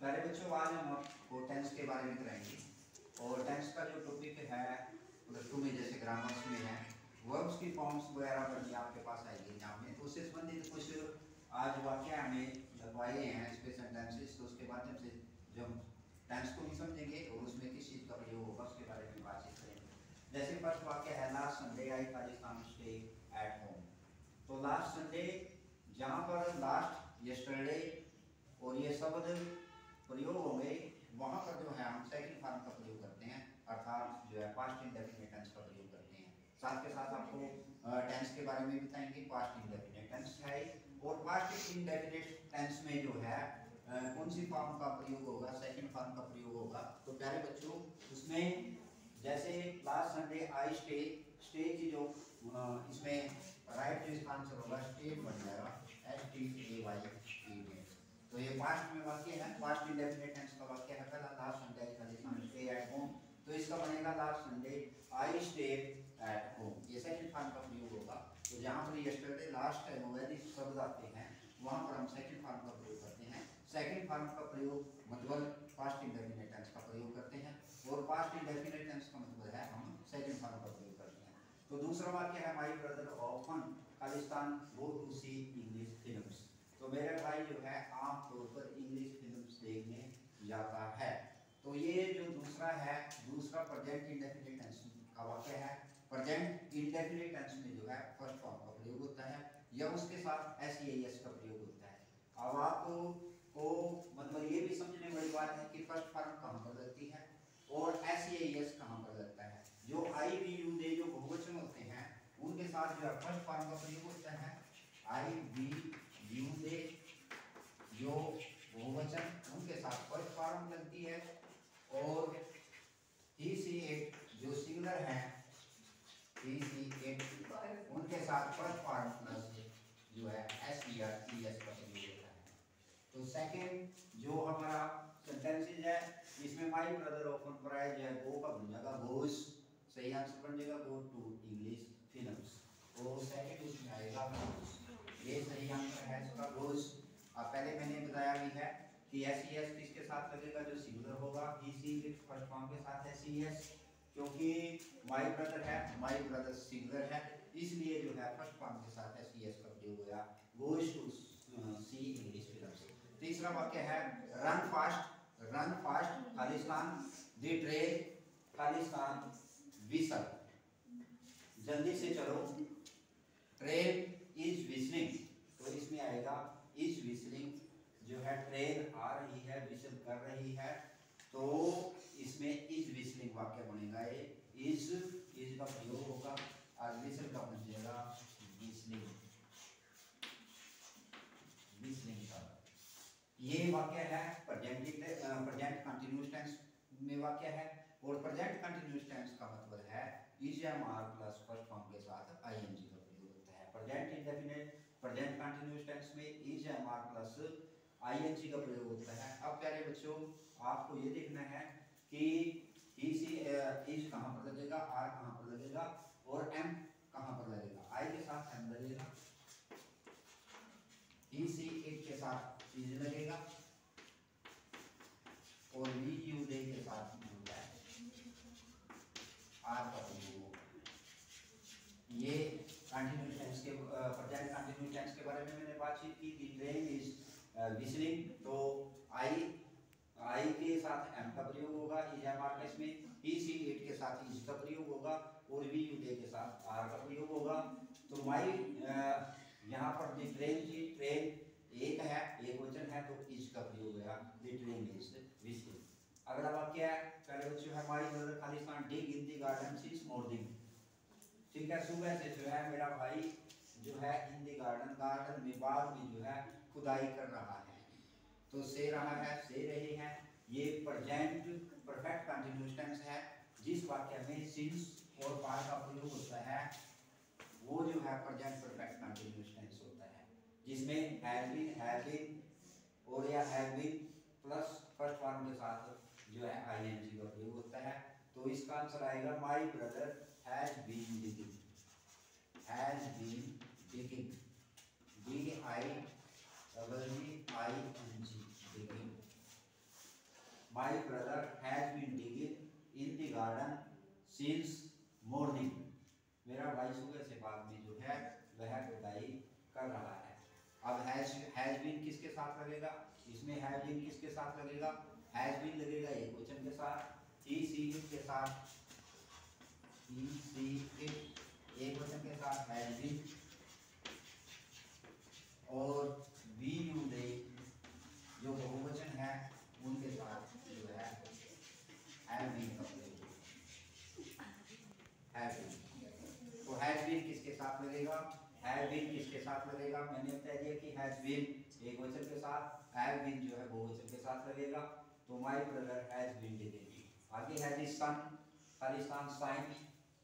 प्यारे बच्चों, आज हम आपको टेंस के बारे में कराएंगे। और टेंस का जो टॉपिक है प्लस टू में जैसे ग्रामर्स में है, वर्ब्स की फॉर्म्स वगैरह बननी आपके पास आएगी एग्जाम में। तो उससे संबंधित कुछ आज वाक्य हमें लगवाए हैं स्पेस सेंटेंसेस। तो उसके माध्यम से जो हम टेंस को भी समझेंगे और उसमें किस चीज़ का प्रयोग होगा उसके बारे में बातचीत करेंगे। जैसे फर्स्ट वाक्य है, last Sunday I Khalistan stay at home. तो लास्ट संडे, जहाँ पर लास्ट, यस्टरडे और ये शब्द प्रयोग होंगे, वहाँ पर जो है हम सेकंड फॉर्म का प्रयोग करते हैं, अर्थात जो है पास्ट इंडेफिनिट टेंस का प्रयोग करते हैं। साथ के साथ आपको टेंस के बारे में बताएंगे। पास्ट इंडेफिनिट टेंस है और पास्ट इंडेफिनिट टेंस में जो है कौन सी फॉर्म का प्रयोग होगा, सेकंड फॉर्म का प्रयोग होगा। तो प्यारे बच्चों, उसमें जैसे last Sunday I stay, stay की जो इसमें राइट जो इसका आंसर होगा स्टे बन जाएगा STAY। तो ये पास्ट में वाक्य है, पास्ट इंडेफिनिट टेंस का वाक्य है। पहला last Sunday I Khalistan stay at home, तो इसका बनेगा last Sunday I stay at home. ये सेकंड फॉर्म का प्रयोग होगा। तो जहाँ पर यस्टरडे लास्ट टाइम वैदिक शब्द आते हैं, वहाँ पर हम सेकंड फॉर्म का प्रयोग करते हैं। सेकंड फॉर्म का प्रयोग मतलब पास्ट इंडेफिनिट टेंस का प्रयोग करते हैं, और पास्ट इंडेफिनिट टेंस का मतलब है हम सेकंड फॉर्म का प्रयोग करते हैं। तो दूसरा वाक्य है, माय ब्रदर ऑफन खालिस्तान go to see English films. तो मेरा भाई जो है आमतौर पर इंग्लिश फिल्म्स देखने जाता है। तो ये जो दूसरा है, दूसरा प्रेजेंट इंडेफिनिट टेंस का वाक्य है। प्रेजेंट इंडेफिनिट टेंस में जो है फर्स्ट फॉर्म का प्रयोग होता है या उसके साथ SES का प्रयोग होता है। अब आपको मतलब ये भी समझने वाली बात है कि फर्स्ट फॉर्म कहाँ पर लगती है और SES कहाँ पर लगता है। जो आई वी यू दे जो बहुवचन होते हैं, उनके साथ जो है फर्स्ट फॉर्म का प्रयोग होता है। आई वी यू दे जो बहुवचन, उनके साथ फर्स्ट फॉर्म लगती है। और ही सी इट जो सिंगुलर है, ही सी इट, उनके साथ फर्स्ट फॉर्म प्लस जो है SES का प्रयोग होता है। तो सेकंड जो हमारा सेंटेंसेज है, इसमें माय ब्रदर ऑफन प्राइज है, गो का बन जाएगा गोज, सही आंसर बन जाएगा गो टू इंग्लिश फिल्म्स। तो सेकंड उसमें आएगा गोज, ये सही आंसर है इसका गोज। अब पहले मैंने बताया भी है कि SES किसके साथ लगेगा, जो सिंगुलर होगा, ही सी इट फर्स्ट फॉर्म के साथ SES, क्योंकि माय ब्रदर है, माय ब्रदर सिंगुलर है, इसलिए जो है फर्स्ट फॉर्म के साथ SES का प्रयोग होगा, goes to see English films. तीसरा वाक्य है, रन फास्ट खालिस्तान द ट्रेन खालिस्तान विसल, जल्दी से चलो, ट्रेन इज विस्लिंग। तो इसमें आएगा इज विस्लिंग, जो है ट्रेन आ रही है, विसल कर रही है, तो इसमें इज विस्लिंग वाक्य बनेगा। ये इज का प्रयोग होगा और विसल का बन जाएगा विस्लिंग, विस्लिंग का। ये वाक्य है प्रेजेंट कंटिन्यूअस टेंस में वाक्य है। और प्रेजेंट कंटिन्यूअस टेंस का मतलब है ER प्लस फर्स्ट फॉर्म के साथ ING का प्रयोग होता है। Present indefinite present continuous tense में ER प्लस ING का प्रयोग होता है। अब प्यारे बच्चों, आपको ये देखना है कि इज कहाँ पर लगेगा, R कहाँ पर लगेगा और M कहाँ पर लगेगा। I के साथ M लगेगा, इट के साथ इज लगेगा, और VU दे के साथ जो है R का प्रयोग होगा। ये कंटिन्यूअस टेंस के प्रेजेंट कंटिन्यूअस टेंस के बारे में मैंने बातचीत की। द ट्रेन इज विस्लिंग, तो आई के साथ M का प्रयोग होगा ER केस में, इट के साथ इज का प्रयोग होगा, और VU दे के साथ R का प्रयोग होगा। तो माई यहाँ पर द ट्रेन की, ट्रेन एक है, एक वचन है, तो इज का प्रयोग होगा, द ट्रेन इज विस्लिंग। अगला वाक्य है, पहले बच्चों है, my brother Khalistan dig in the garden since morning. ठीक है, सुबह से जो है मेरा भाई जो है इन द गार्डन, गार्डन में, बाग में जो है खुदाई कर रहा है। तो से रहा है, से रहे हैं, ये प्रेजेंट परफेक्ट कंटिन्यूअस टेंस है। जिस वाक्य में सिंस और पार का प्रयोग होता है वो जो है प्रेजेंट परफेक्ट कंटिन्यूअस टेंस होता है, जिसमें हैव बीन और या have been plus first form के साथ जो है ING का प्रयोग होता है। तो इसका आंसर आएगा, my brother has been digging, has been digging, DIGGING, digging. My brother has been digging in the garden since morning. मेरा भाई सुबह से बाद में जो है वह खुदाई कर रहा है। अब हैज बीन किसके साथ लगेगा, इसमें हैज बीन किसके साथ लगेगा, हैज बीन लगेगा एक वचन के साथ, ही सी इट के साथ, ही सी इट एक वचन के साथ हैज बीन, और वी यू दे जो बहुवचन है उनके साथ जो है हैव बीन का प्रयोग हैव बीन। तो हैज बीन किसके साथ लगेगा, हैव बीन किसके साथ लगेगा, मैंने बता दिया कि हैज बीन एक वचन के साथ, हैव बीन जो है बहुवचन के साथ लगेगा। तो my brother has been digging. आगे has his son, Khalistan sign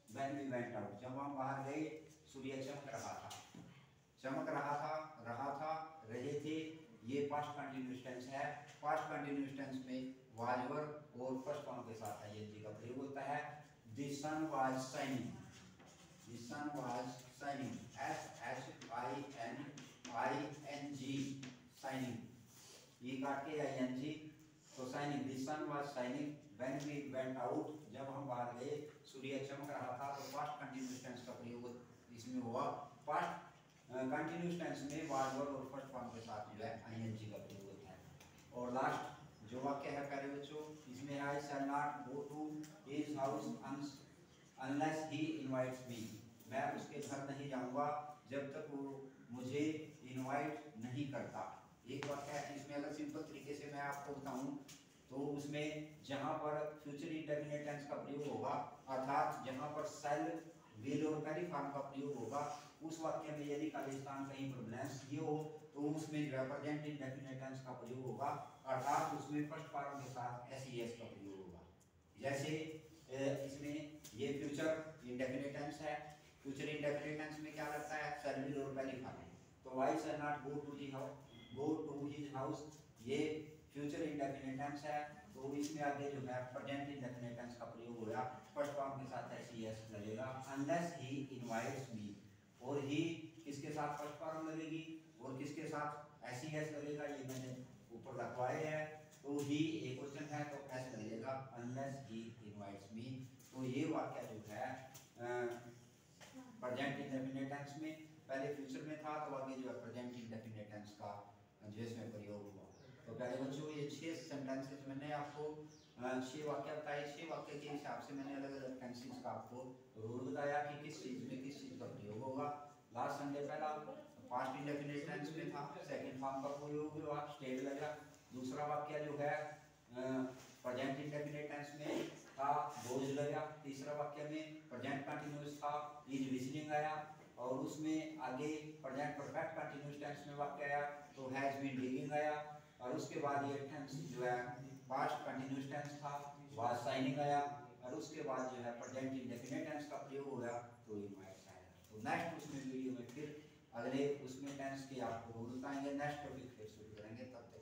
when we went out, जब हम बाहर गए सूर्य चमक रहा था, चमक रहा था, रहे थे, ये पास्ट कंटिन्यूअस टेंस है। पास्ट कंटिन्यूअस टेंस में वाज वर्ब और फर्स्ट फॉर्म के साथ आईएनजी का प्रयोग होता है। The sun was shining, the sun was shining, SHINING shining, ये काट के आईएनजी, तो shining, the sun was shining when we went out, जब हम बाहर गए सूर्य चमक रहा था। तो पास्ट कंटिन्यूअस टेंस का प्रयोग इसमें हुआ। पास्ट कंटिन्यूअस टेंस में वाज वर्ब और फर्स्ट फॉर्म के साथ जो है आईएनजी का प्रयोग होता है। और लास्ट जो वाक्य है प्यारे बच्चों, इसमें I shall not go to his house unless he invites me, मैं उसके घर नहीं जाऊंगा जब तक वो मुझे इनवाइट नहीं करता। एक वाक्य है, इसमें अगर सिंपल तरीके से मैं आपको बताऊं तो उसमें जहां पर फ्यूचर इंडेफिनिट टेंस का प्रयोग होगा, अर्थात जहां पर शैल, विल और पहली फॉर्म का प्रयोग होगा, उस वाक्य में यदि खालिस्तान कहीं प्रोब्लेम्स ये हो तो उसमें जो है प्रेजेंट इंडेफिनिट टेंस का प्रयोग होगा, अर्थात उसमें फर्स्ट फॉर्म के साथ एसईएस का प्रयोग होगा। जैसे इसमें ये फ्यूचर इंडेफिनिट टेंस है, फ्यूचर इंडेफिनिट टेंस में क्या लगता है, शैल, विल और पहली फॉर्म। तो I shall not go to the house, go to his house, ये फ्यूचर इंडेफिनिट टेंस है, तो इसमें आगे जो है प्रेजेंट इंडेफिनिट टेंस का प्रयोग होगा, फर्स्ट फॉर्म के साथ एसईएस लगेगा। अनलेस ही इनवाइट्स मी, और ही किसके साथ फर्स्ट फॉर्म लगेगी और किसके साथ एसईएस लगेगा, ये मैंने ऊपर रखवाए है। तो ही एक क्वेश्चन है तो एस लगेगा, अनलेस ही इनवाइट्स मी। तो ये वाक्य जो है प्रेजेंट इंडेफिनिट टेंस में, पहले फ्यूचर में था तो आगे जो है प्रेजेंट इंडेफिनिट टेंस का जो इसमें प्रयोग हुआ। तो पहले बच्चों ये 6 सेंटेंसेस मैंने आपको 6 वाक्य बताए, 6 वाक्य के हिसाब से मैंने अलग अलग टेंसेस का आपको रूल बताया कि किस चीज़ में किस चीज़ का प्रयोग होगा। लास्ट संडे पहला पास्ट इंडेफिनिट टेंस में था, सेकंड फॉर्म का प्रयोग हुआ, स्टेड लगा। दूसरा वाक्य जो है प्रेजेंट इंडेफिनिट टेंस में था, बोझ लगा। तीसरा वाक्य में प्रेजेंट कंटिन्यूअस था, इज विजिटिंग आया, और उसमें आगे प्रेजेंट परफेक्ट कंटिन्यूअस टेंस में वाक्य आया तो हैज बीन डिगिंग आया, और उसके बाद ये टेंस जो है पास्ट कंटिन्यूअस टेंस था, वाज शाइनिंग आया, और उसके बाद जो है प्रेजेंट इंडेफिनिट टेंस का प्रयोग हो गया तो इनवाइट्स आया। तो नेक्स्ट उसमें वीडियो में फिर अगले उसमें टेंस के आपको रूल बताएंगे, नेक्स्ट टॉपिक फिर शुरू करेंगे, तब तक